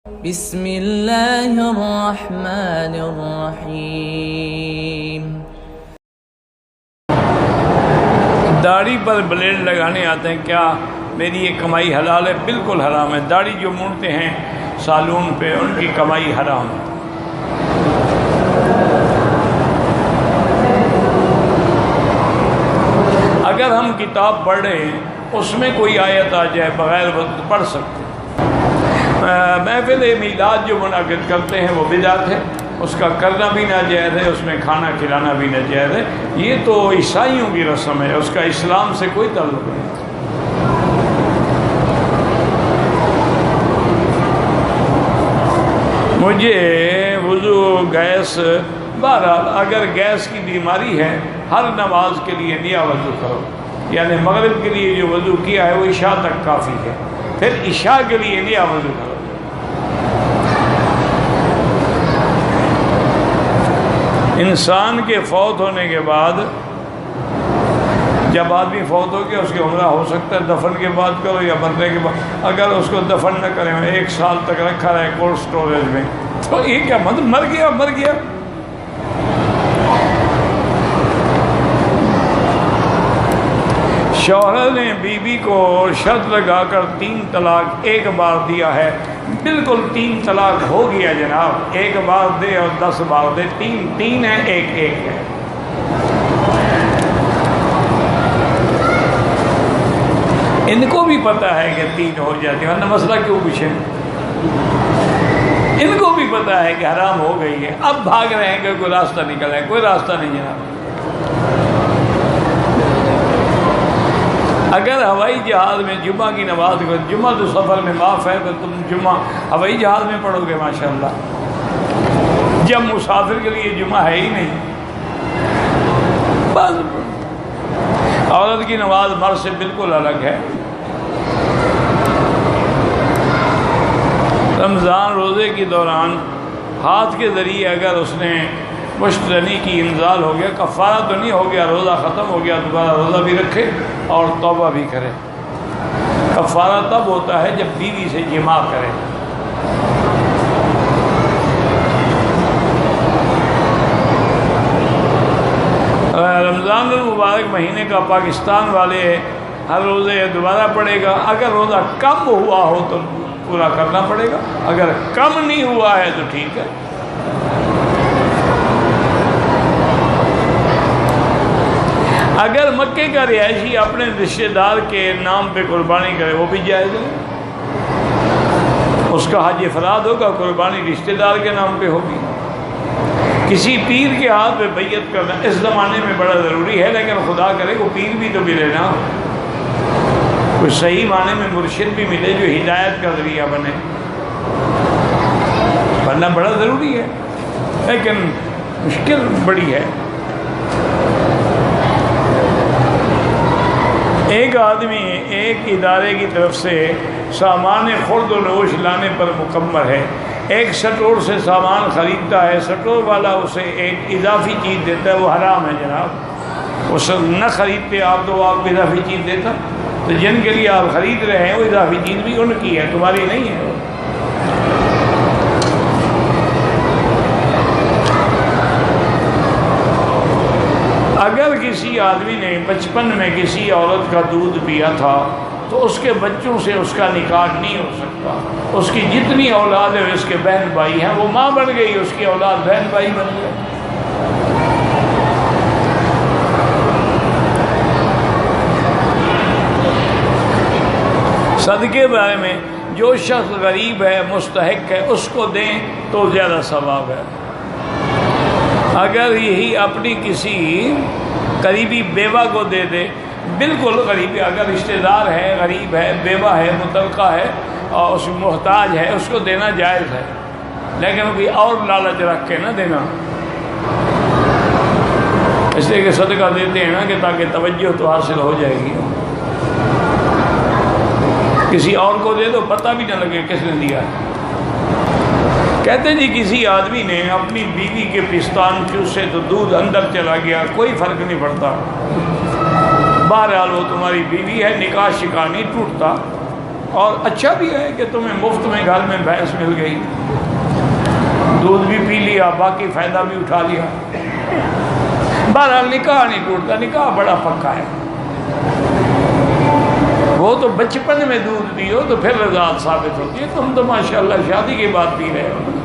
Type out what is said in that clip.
بسم اللہ الرحمن الرحیم۔ داڑھی پر بلیڈ لگانے آتے ہیں، کیا میری یہ کمائی حلال ہے؟ بالکل حرام ہے۔ داڑھی جو مونڈتے ہیں سالون پہ، ان کی کمائی حرام ہے۔ اگر ہم کتاب پڑھ رہے ہیں، اس میں کوئی آیت آ جائے بغیر وقت پڑھ سکتے ہیں۔ محفل میلاد جو منعقد کرتے ہیں وہ بدعت ہے، اس کا کرنا بھی ناجائز ہے، اس میں کھانا کھلانا بھی ناجائز ہے۔ یہ تو عیسائیوں کی رسم ہے، اس کا اسلام سے کوئی تعلق نہیں۔ مجھے وضو گیس، بہرحال اگر گیس کی بیماری ہے، ہر نماز کے لیے نیا وضو کرو، یعنی مغرب کے لیے جو وضو کیا ہے وہ عشاء تک کافی ہے، پھر عشاء کے لیے نیا وضو کرو۔ انسان کے فوت ہونے کے بعد، جب آدمی فوت ہو گیا اس کی عمرہ ہو سکتا ہے دفن کے بعد کرو یا مرنے کے بعد۔ اگر اس کو دفن نہ کریں، 1 سال تک رکھا رہے کولڈ سٹوریج میں، تو یہ کیا مطلب؟ مر گیا۔ شوہر نے بیوی کو شرط لگا کر 3 طلاق ایک بار دیا ہے، بالکل 3 طلاق ہو گیا جناب، 1 بار دے اور 10 بار دے، 3 ہے، 1 ہے۔ ان کو بھی پتہ ہے کہ 3 ہو جاتی ہے، ورنہ مسئلہ کیوں پوچھیں؟ ان کو بھی پتہ ہے کہ حرام ہو گئی ہے، اب بھاگ رہے ہیں کہ کوئی راستہ نکل ہے، کوئی راستہ نہیں جناب۔ اگر ہوائی جہاز میں جمعہ کی نماز کو، جمعہ تو سفر میں معاف ہے، تو تم جمعہ ہوائی جہاز میں پڑھو گے ماشاءاللہ، جب مسافر کے لیے جمعہ ہے ہی نہیں۔ بس عورت کی نماز مرد سے بالکل الگ ہے۔ رمضان روزے کے دوران ہاتھ کے ذریعے اگر اس نے مشترنی کی انزال ہو گیا، کفارہ تو نہیں ہو گیا، روزہ ختم ہو گیا، دوبارہ روزہ بھی رکھے اور توبہ بھی کرے۔ کفارہ تب ہوتا ہے جب بیوی سے جماع کرے۔ رمضان المبارک مہینے کا پاکستان والے ہر روزے دوبارہ پڑے گا، اگر روزہ کم ہوا ہو تو پورا کرنا پڑے گا، اگر کم نہیں ہوا ہے تو ٹھیک ہے۔ اگر مکے کا رہائشی اپنے رشتہ دار کے نام پہ قربانی کرے وہ بھی جائز ہے، اس کا حج افراد ہوگا، قربانی رشتہ دار کے نام پہ ہوگی۔ کسی پیر کے ہاتھ پہ بیعت کرنا اس زمانے میں بڑا ضروری ہے، لیکن خدا کرے وہ پیر بھی تو ملے نا، کوئی صحیح معنی میں مرشد بھی ملے جو ہدایت کا ذریعہ بنے، بننا بڑا ضروری ہے، لیکن مشکل بڑی ہے۔ ایک آدمی ایک ادارے کی طرف سے سامان خرد و نوش لانے پر مکمل ہے، ایک سٹور سے سامان خریدتا ہے، سٹور والا اسے ایک اضافی چیز دیتا ہے، وہ حرام ہے جناب۔ اس نہ خریدتے آپ تو آپ کو اضافی چیز دیتا، تو جن کے لیے آپ خرید رہے ہیں وہ اضافی چیز بھی ان کی ہے، تمہاری نہیں ہے۔ اگر کسی آدمی نے بچپن میں کسی عورت کا دودھ پیا تھا تو اس کے بچوں سے اس کا نکاح نہیں ہو سکتا، اس کی جتنی اولاد ہے اس کے بہن بھائی ہیں، وہ ماں بن گئی، اس کی اولاد بہن بھائی بن گئے۔ صدقے بارے میں جو شخص غریب ہے، مستحق ہے، اس کو دیں تو زیادہ ثواب ہے۔ اگر یہی اپنی کسی قریبی بیوہ کو دے دے، بالکل غریب، اگر رشتہ دار ہے، غریب ہے، بیوہ ہے، مطلقہ ہے اور اس محتاج ہے، اس کو دینا جائز ہے، لیکن کوئی اور لالچ رکھ کے نہ دینا، اس لیے کہ صدقہ دیتے ہیں نا کہ تاکہ توجہ تو حاصل ہو جائے گی، کسی اور کو دے دو پتہ بھی نہ لگے کس نے دیا ہے۔ کہتے جی کسی آدمی نے اپنی بیوی کے پستان چوسے تو دودھ اندر چلا گیا، کوئی فرق نہیں پڑتا، بہرحال وہ تمہاری بیوی ہے، نکاح شکاح نہیں ٹوٹتا، اور اچھا بھی ہے کہ تمہیں مفت میں گھر میں بھینس مل گئی، دودھ بھی پی لیا، باقی فائدہ بھی اٹھا لیا۔ بہرحال نکاح نہیں ٹوٹتا، نکاح بڑا پکا ہے۔ وہ تو بچپن میں دودھ پیو تو پھر رضاعت ثابت ہوتی ہے، تم تو ماشاءاللہ شادی کے بعد پی رہے ہو۔